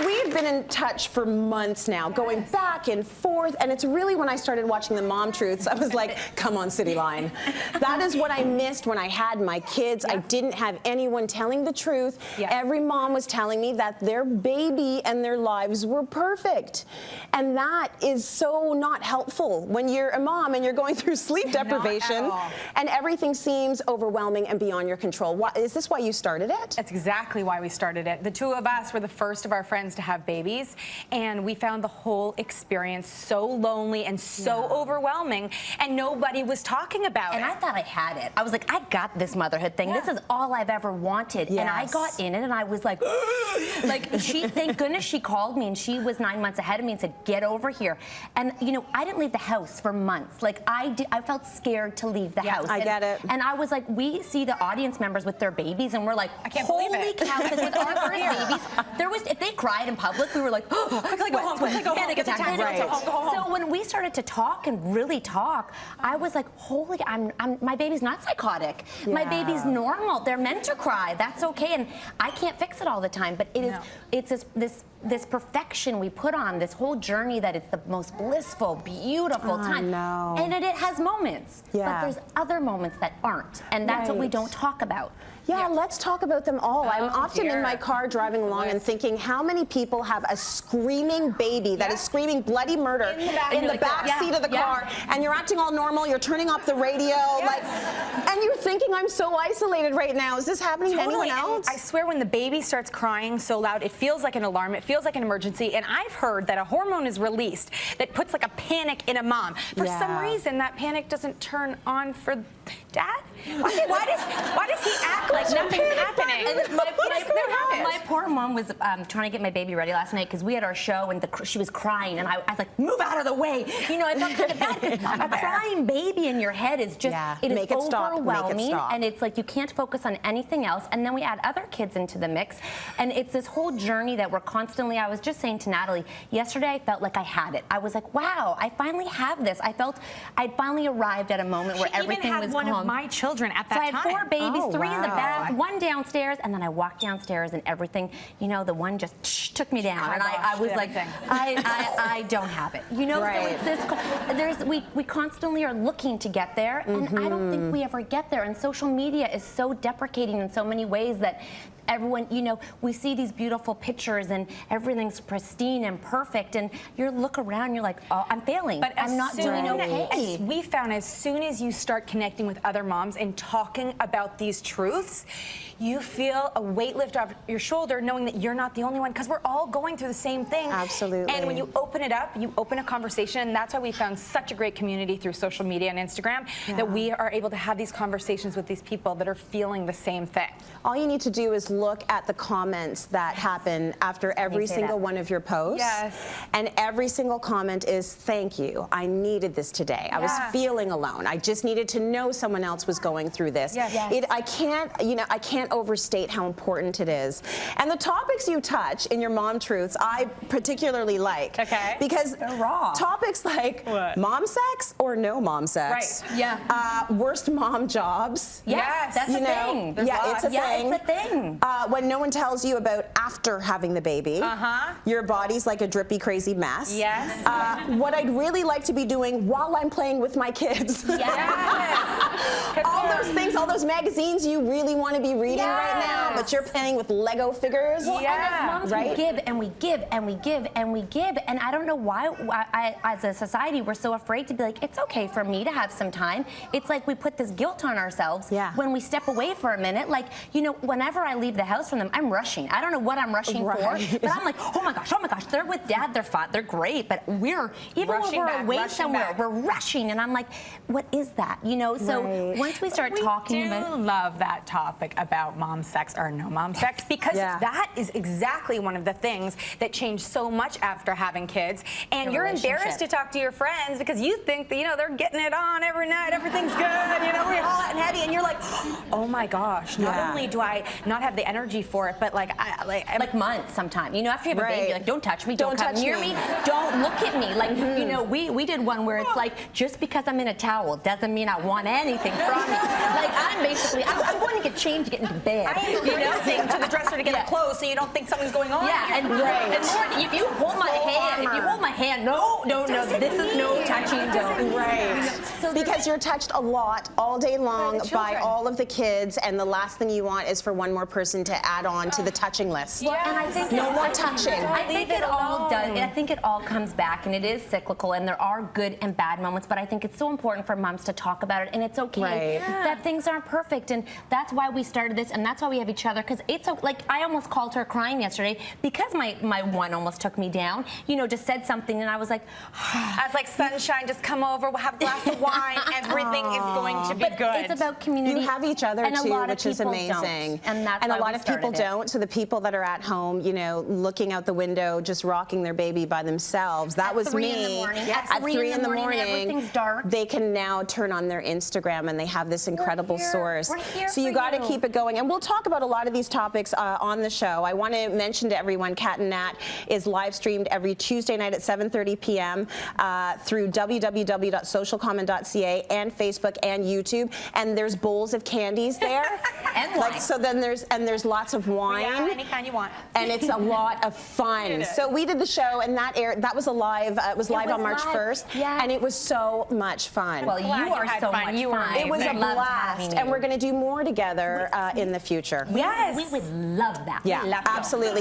we've been in touch for months now, going back and forth, and it's really when I started watching the Momtruths, I was like, come on, City Line. That is what I missed when I had my kids. I didn't have anyone telling the truth. Every mom was telling me that their baby and their lives were perfect. And that is so not helpful when you're a mom and you're going through sleep deprivation and everything seems overwhelming and beyond your control. Is this why you started it? That's exactly why we started it. The two of us were the first of our friends to have babies, and we found the whole experience so lonely and so overwhelming, and nobody was talking about it. And I thought I had it. I was like, I got this motherhood thing. This is all I've ever wanted. And I got in it, and I was like, thank goodness she called me, and she was 9 months ahead of me and said, get over here. And, you know, I didn't leave the house for months. Like, I felt scared to leave the house. I get it. And I was like, we see the audience members with their babies, and we're like, I can't believe holy cow, because with our first babies, if they cried in public, we were like, oh, quickly go home, quickly go home. Panic attack. Go home. So when we started to talk and really talk, I was like, holy, my baby's not psychotic. My baby's normal. They're meant to cry. That's okay. And I can't fix it all the time, but it's this perfection we put on, this whole journey that it's the most blissful, beautiful time. And it has moments, but there's other moments that aren't. And that's what we don't talk about. Let's talk about them all. I'm often in my car driving along and thinking, how many people have a screaming baby that is screaming bloody murder in the back seat of the car, and you're acting all normal, you're turning up the radio, and you're thinking, I'm so isolated right now. Is this happening to anyone else? I swear when the baby starts crying so loud, it feels like an alarm, it feels like an emergency, and I've heard that a hormone is released that puts like a panic in a mom. For some reason, that panic doesn't turn on for Dad? Why does he act like nothing's happening? My poor mom was trying to get my baby ready last night because we had our show and she was crying, and I was like, move out of the way. You know, I felt kind of bad because a crying baby in your head is just, it is overwhelming, and it's like you can't focus on anything else. And then we add other kids into the mix, and it's this whole journey that we're constantly, I was just saying to Natalie, yesterday I felt like I had it. I was like, wow, I finally have this. I felt I'd finally arrived at a moment where everything was calm. One of my children at that time. So I had 4 babies, 3 in the bath, 1 downstairs, and then I walked downstairs and everything, you know, the one just took me down. And I was like, I don't have it. You know, so it's we constantly are looking to get there, and I don't think we ever get there. And social media is so deprecating in so many ways that everyone, you know, we see these beautiful pictures and everything's pristine and perfect, and you look around, you're like, oh, I'm failing. But I'm not doing okay. We found as soon as you start connecting with other moms and talking about these truths, you feel a weight lift off your shoulder knowing that you're not the only one, because we're all going through the same thing. Absolutely. And when you open it up, you open a conversation, and that's why we found such a great community through social media and Instagram, that we are able to have these conversations with these people that are feeling the same thing. All you need to do is look at the comments that happen after every single one of your posts. And every single comment is, thank you. I needed this today. I was feeling alone. I just needed to know someone else was going through this. I can't overstate how important it is. And the topics you touch in your Momtruths, I particularly like. Because they're raw. Topics like mom sex or no mom sex. Worst mom jobs. That's a thing. It's a thing. It's a thing. When no one tells you about after having the baby, your body's like a drippy, crazy mess. What I'd really like to be doing while I'm playing with my kids. All those things, all those magazines you really want to be reading right now, but you're playing with Lego figures. And as moms, we give and we give and we give and we give, and I don't know why as a society we're so afraid to be like, it's okay for me to have some time. It's like we put this guilt on ourselves when we step away for a minute. Like, you know, whenever I leave the house from them, I'm rushing. I don't know what I'm rushing for, but I'm like, oh my gosh, they're with Dad, they're fine, they're great, but we're, even when we're away somewhere, we're rushing, and I'm like, what is that? You know, so once we start talking about... I love that topic about mom sex or no mom sex, because that is exactly one of the things that changed so much after having kids, and you're embarrassed to talk to your friends because you think that, you know, they're getting it on every night, everything's good, you know, we're hot and heavy, and you're like, oh my gosh, not only do I not have the energy for it, but like months sometimes. You know, after you have a baby, like, don't touch me, don't come near me, don't look at me. Like, you know, we did one where it's like, just because I'm in a towel doesn't mean I want anything. anything from me. Like, I'm basically, I'm going to get changed to get into bed. I am racing to the dresser to get the clothes so you don't think something's going on. Yeah, and more, if you hold my hand, no, this is no touching zone. Right. So because you're touched a lot all day long by all of the kids, and the last thing you want is for one more person to add on to the touching list. Well, and I think no more touching. I think it all does. I think it all comes back, and it is cyclical, and there are good and bad moments. But I think it's so important for moms to talk about it, and it's okay that things aren't perfect, and that's why we started this, and that's why we have each other. Because it's like I almost called her crying yesterday because my one almost took me down. You know, just said something, and I was like, I was like, sunshine, just come over. We'll have a glass of wine. Everything is going to be good. It's about community. You have each other and too, which is amazing. And that's a lot of people don't. So the people that are at home, you know, looking out the window, just rocking their baby by themselves. That was me. At 3 in the morning, everything's dark. They can now turn on their Instagram and they have this incredible source. We're here so you got to keep it going. And we'll talk about a lot of these topics on the show. I want to mention to everyone, Cat and Nat is live streamed every Tuesday night at 7:30 p.m. Through www.socialcommon.ca and Facebook and YouTube. And there's bowls of candies there. And wine. So then there's lots of wine. Yeah, any kind you want. And it's a lot of fun. So we did the show, and that was live. It was live on March 1st. Yeah. And it was so much fun. Well, you are so much fun. It was a blast, and we're going to do more together in the future. Yes. We would love that. Yeah, absolutely.